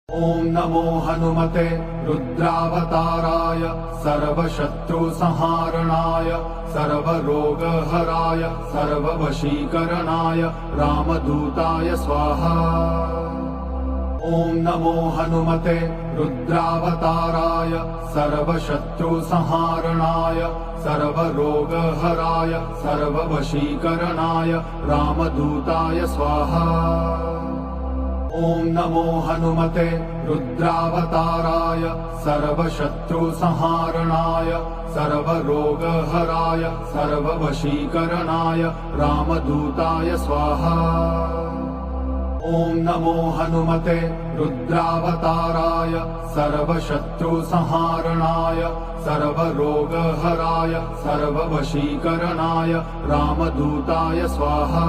ॐ नमो हनुमते रुद्रावताराय सर्वशत्रुसंहारणाय सर्वरोगहराय सर्ववशीकरणाय रामदूताय स्वाहा। ॐ नमो हनुमते रुद्रावताराय सर्वशत्रुसंहारणाय सर्वरोगहराय सर्ववशीकरणाय रामदूताय स्वाहा। ॐ नमो हनुमते रुद्रावताराय सर्वशत्रुसंहारणाय सर्वरोगहराय सर्ववशीकरणाय रामदूताय स्वाहा। ॐ नमो हनुमते रुद्रावताराय सर्वशत्रुसंहारणाय सर्वरोगहराय सर्ववशीकरणाय रामदूताय स्वाहा।